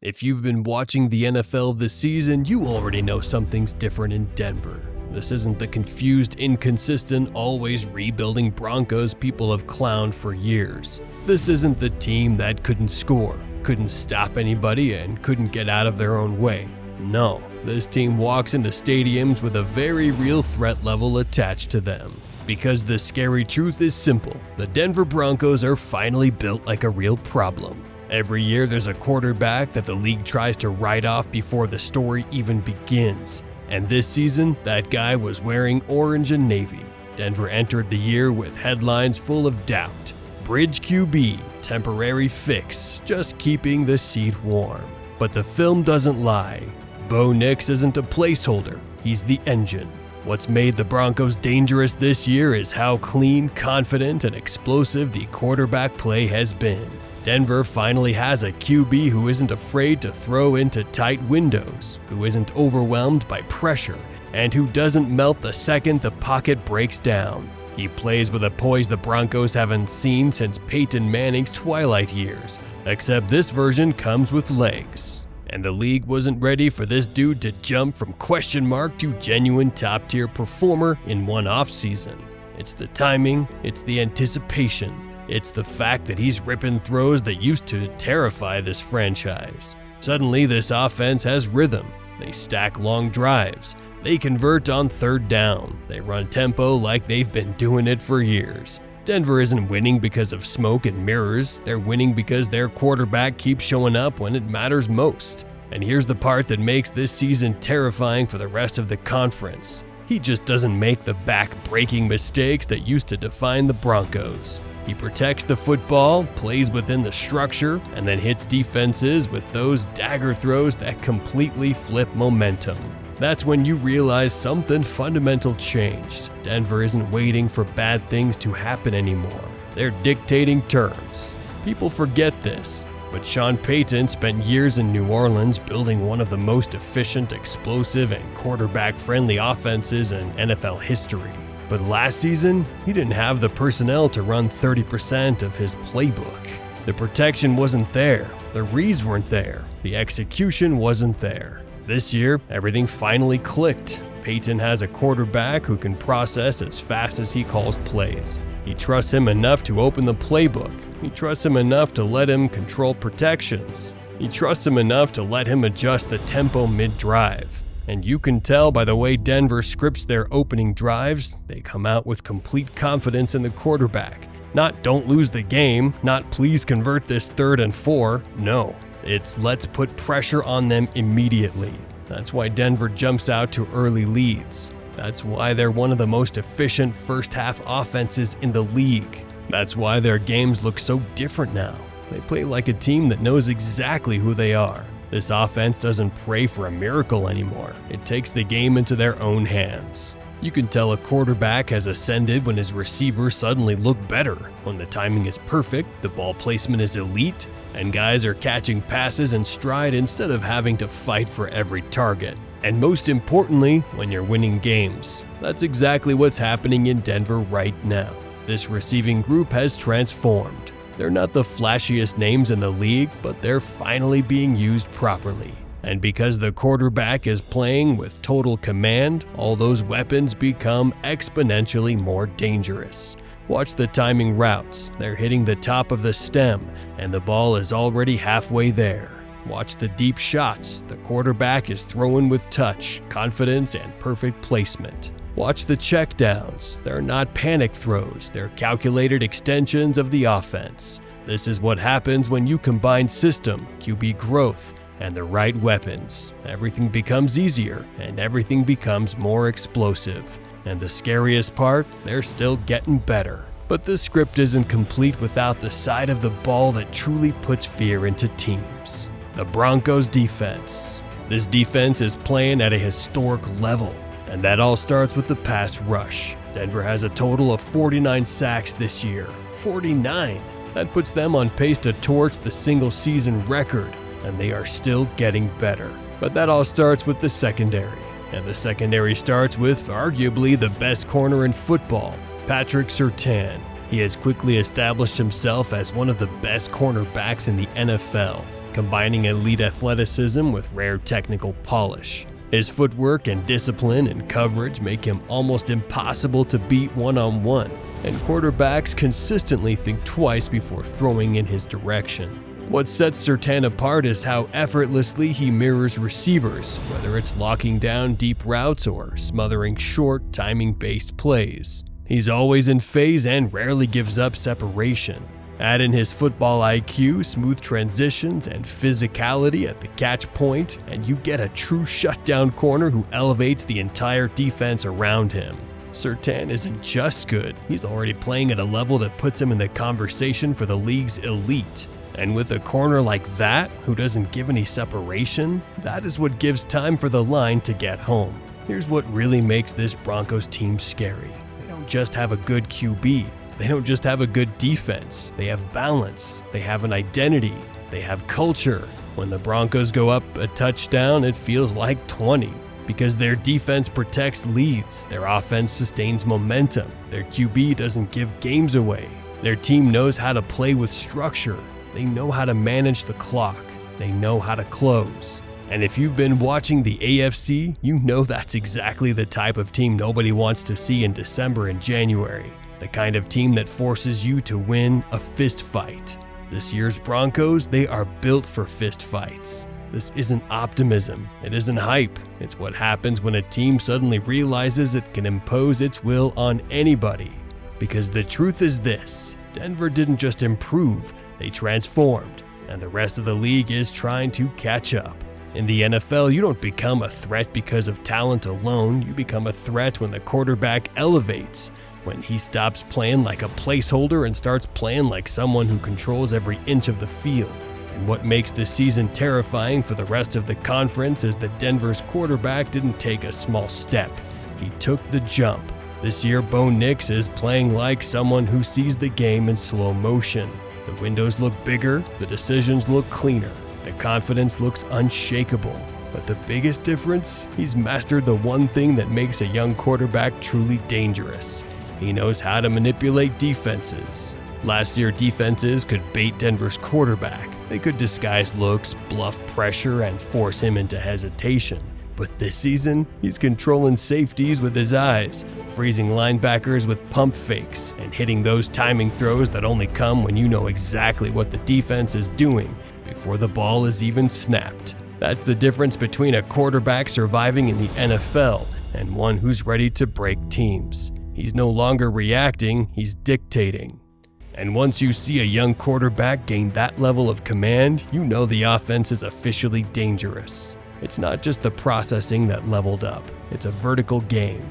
If you've been watching the NFL this season, you already know something's different in Denver. This isn't the confused, inconsistent, always rebuilding Broncos people have clowned for years. This isn't the team that couldn't score, couldn't stop anybody, and couldn't get out of their own way. No, this team walks into stadiums with a very real threat level attached to them. Because the scary truth is simple, the Denver Broncos are finally built like a real problem. Every year there's a quarterback that the league tries to write off before the story even begins. And this season, that guy was wearing orange and navy. Denver entered the year with headlines full of doubt. Bridge QB, temporary fix, just keeping the seat warm. But the film doesn't lie. Bo Nix isn't a placeholder, he's the engine. What's made the Broncos dangerous this year is how clean, confident, and explosive the quarterback play has been. Denver finally has a QB who isn't afraid to throw into tight windows, who isn't overwhelmed by pressure, and who doesn't melt the second the pocket breaks down. He plays with a poise the Broncos haven't seen since Peyton Manning's twilight years, except this version comes with legs. And the league wasn't ready for this dude to jump from question mark to genuine top-tier performer in one offseason. It's the timing, it's the anticipation. It's the fact that he's ripping throws that used to terrify this franchise. Suddenly, this offense has rhythm. They stack long drives. They convert on third down. They run tempo like they've been doing it for years. Denver isn't winning because of smoke and mirrors. They're winning because their quarterback keeps showing up when it matters most. And here's the part that makes this season terrifying for the rest of the conference. He just doesn't make the back-breaking mistakes that used to define the Broncos. He protects the football, plays within the structure, and then hits defenses with those dagger throws that completely flip momentum. That's when you realize something fundamental changed. Denver isn't waiting for bad things to happen anymore. They're dictating terms. People forget this, but Sean Payton spent years in New Orleans building one of the most efficient, explosive, and quarterback-friendly offenses in NFL history. But last season, he didn't have the personnel to run 30% of his playbook. The protection wasn't there, the reads weren't there, the execution wasn't there. This year, everything finally clicked. Peyton has a quarterback who can process as fast as he calls plays. He trusts him enough to open the playbook. He trusts him enough to let him control protections. He trusts him enough to let him adjust the tempo mid-drive. And you can tell by the way Denver scripts their opening drives, they come out with complete confidence in the quarterback. Not don't lose the game, not please convert this 3rd and 4, no. It's let's put pressure on them immediately. That's why Denver jumps out to early leads. That's why they're one of the most efficient first-half offenses in the league. That's why their games look so different now. They play like a team that knows exactly who they are. This offense doesn't pray for a miracle anymore. It takes the game into their own hands. You can tell a quarterback has ascended when his receivers suddenly look better, when the timing is perfect, the ball placement is elite, and guys are catching passes in stride instead of having to fight for every target. And most importantly, when you're winning games. That's exactly what's happening in Denver right now. This receiving group has transformed. They're not the flashiest names in the league, but they're finally being used properly. And because the quarterback is playing with total command, all those weapons become exponentially more dangerous. Watch the timing routes. They're hitting the top of the stem, and the ball is already halfway there. Watch the deep shots. The quarterback is throwing with touch, confidence, and perfect placement. Watch the checkdowns. They're not panic throws, they're calculated extensions of the offense. This is what happens when you combine system, QB growth, and the right weapons. Everything becomes easier, and everything becomes more explosive. And the scariest part, they're still getting better. But this script isn't complete without the side of the ball that truly puts fear into teams. The Broncos defense. This defense is playing at a historic level. And that all starts with the pass rush. Denver has a total of 49 sacks this year. 49! That puts them on pace to torch the single-season record, and they are still getting better. But that all starts with the secondary. And the secondary starts with arguably the best corner in football, Patrick Surtain. He has quickly established himself as one of the best cornerbacks in the NFL. combining elite athleticism with rare technical polish. His footwork and discipline and coverage make him almost impossible to beat one-on-one, and quarterbacks consistently think twice before throwing in his direction. What sets Surtain apart is how effortlessly he mirrors receivers, whether it's locking down deep routes or smothering short, timing-based plays. He's always in phase and rarely gives up separation. Add in his football IQ, smooth transitions, and physicality at the catch point, and you get a true shutdown corner who elevates the entire defense around him. Surtain isn't just good, he's already playing at a level that puts him in the conversation for the league's elite. And with a corner like that, who doesn't give any separation, that is what gives time for the line to get home. Here's what really makes this Broncos team scary. They don't just have a good QB. They don't just have a good defense. They have balance. They have an identity. They have culture. When the Broncos go up a touchdown, it feels like 20. Because their defense protects leads. Their offense sustains momentum. Their QB doesn't give games away. Their team knows how to play with structure. They know how to manage the clock. They know how to close. And if you've been watching the AFC, you know that's exactly the type of team nobody wants to see in December and January. The kind of team that forces you to win a fist fight. This year's Broncos, they are built for fist fights. This isn't optimism. It isn't hype. It's what happens when a team suddenly realizes it can impose its will on anybody. Because the truth is this, Denver didn't just improve, they transformed, and the rest of the league is trying to catch up. In the NFL, you don't become a threat because of talent alone, you become a threat when the quarterback elevates, when he stops playing like a placeholder and starts playing like someone who controls every inch of the field. And what makes this season terrifying for the rest of the conference is that Denver's quarterback didn't take a small step. He took the jump. This year, Bo Nix is playing like someone who sees the game in slow motion. The windows look bigger, the decisions look cleaner, the confidence looks unshakable. But the biggest difference, he's mastered the one thing that makes a young quarterback truly dangerous. He knows how to manipulate defenses. Last year, defenses could bait Denver's quarterback. They could disguise looks, bluff pressure, and force him into hesitation. But this season, he's controlling safeties with his eyes, freezing linebackers with pump fakes, and hitting those timing throws that only come when you know exactly what the defense is doing before the ball is even snapped. That's the difference between a quarterback surviving in the NFL and one who's ready to break teams. He's no longer reacting, he's dictating. And once you see a young quarterback gain that level of command, you know the offense is officially dangerous. It's not just the processing that leveled up, it's a vertical game.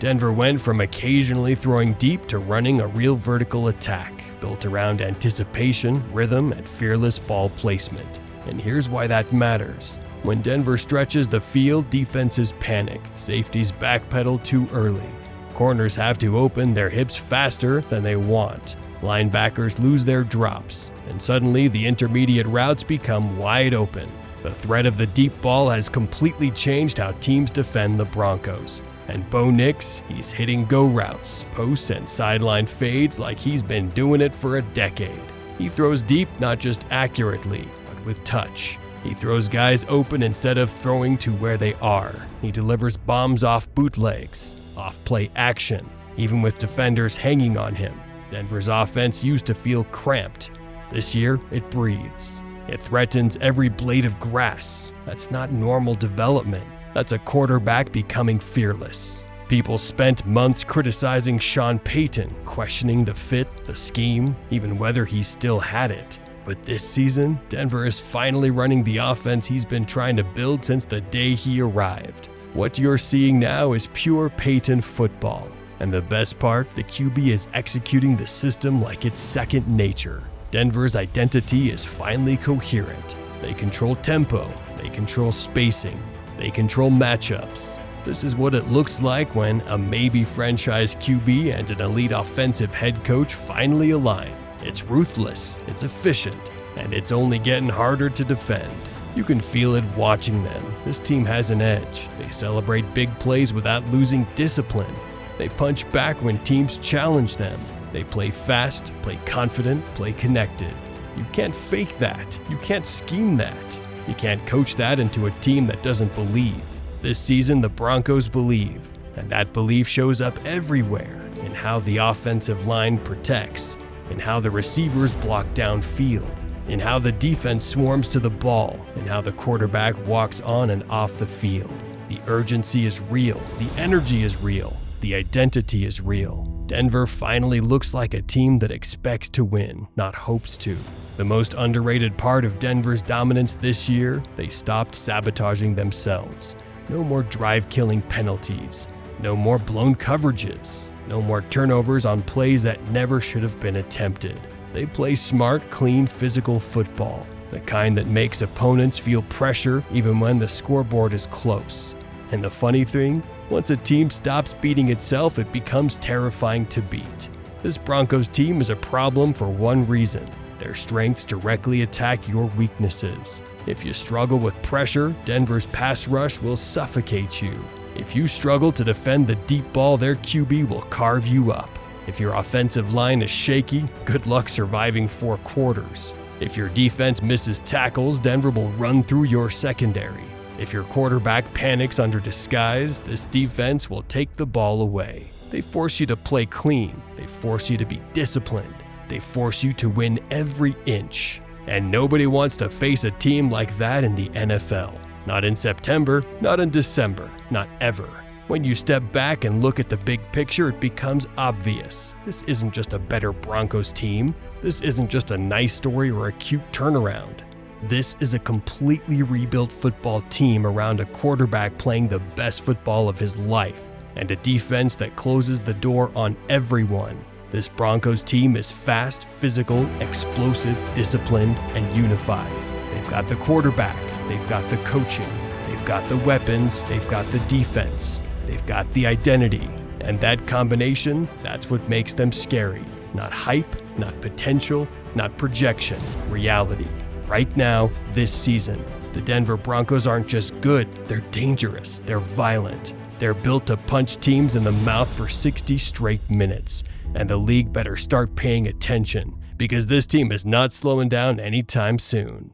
Denver went from occasionally throwing deep to running a real vertical attack, built around anticipation, rhythm, and fearless ball placement. And here's why that matters. When Denver stretches the field, defenses panic, safeties backpedal too early. Corners have to open their hips faster than they want. Linebackers lose their drops, and suddenly the intermediate routes become wide open. The threat of the deep ball has completely changed how teams defend the Broncos. And Bo Nix, he's hitting go routes, posts, and sideline fades like he's been doing it for a decade. He throws deep not just accurately, but with touch. He throws guys open instead of throwing to where they are. He delivers bombs off bootlegs, off play action, even with defenders hanging on him. Denver's offense used to feel cramped. This year, it breathes. It threatens every blade of grass. That's not normal development. That's a quarterback becoming fearless. People spent months criticizing Sean Payton, questioning the fit, the scheme, even whether he still had it. But this season, Denver is finally running the offense he's been trying to build since the day he arrived. What you're seeing now is pure Payton football. And the best part, the QB is executing the system like it's second nature. Denver's identity is finally coherent. They control tempo, they control spacing, they control matchups. This is what it looks like when a maybe franchise QB and an elite offensive head coach finally align. It's ruthless, it's efficient, and it's only getting harder to defend. You can feel it watching them. This team has an edge. They celebrate big plays without losing discipline. They punch back when teams challenge them. They play fast, play confident, play connected. You can't fake that. You can't scheme that. You can't coach that into a team that doesn't believe. This season, the Broncos believe, and that belief shows up everywhere in how the offensive line protects, in how the receivers block downfield, in how the defense swarms to the ball, and how the quarterback walks on and off the field. The urgency is real, the energy is real, the identity is real. Denver finally looks like a team that expects to win, not hopes to. The most underrated part of Denver's dominance this year, they stopped sabotaging themselves. No more drive-killing penalties. No more blown coverages. No more turnovers on plays that never should have been attempted. They play smart, clean, physical football, the kind that makes opponents feel pressure even when the scoreboard is close. And the funny thing, once a team stops beating itself, it becomes terrifying to beat. This Broncos team is a problem for one reason. Their strengths directly attack your weaknesses. If you struggle with pressure, Denver's pass rush will suffocate you. If you struggle to defend the deep ball, their QB will carve you up. If your offensive line is shaky, good luck surviving 4 quarters. If your defense misses tackles, Denver will run through your secondary. If your quarterback panics under disguise, this defense will take the ball away. They force you to play clean. They force you to be disciplined. They force you to win every inch. And nobody wants to face a team like that in the NFL. Not in September, not in December, not ever. When you step back and look at the big picture, it becomes obvious. This isn't just a better Broncos team. This isn't just a nice story or a cute turnaround. This is a completely rebuilt football team around a quarterback playing the best football of his life, and a defense that closes the door on everyone. This Broncos team is fast, physical, explosive, disciplined, and unified. They've got the quarterback, they've got the coaching, they've got the weapons, they've got the defense, they've got the identity. And that combination, that's what makes them scary. Not hype, not potential, not projection, reality. Right now, this season, the Denver Broncos aren't just good, they're dangerous, they're violent. They're built to punch teams in the mouth for 60 straight minutes. And the league better start paying attention, because this team is not slowing down anytime soon.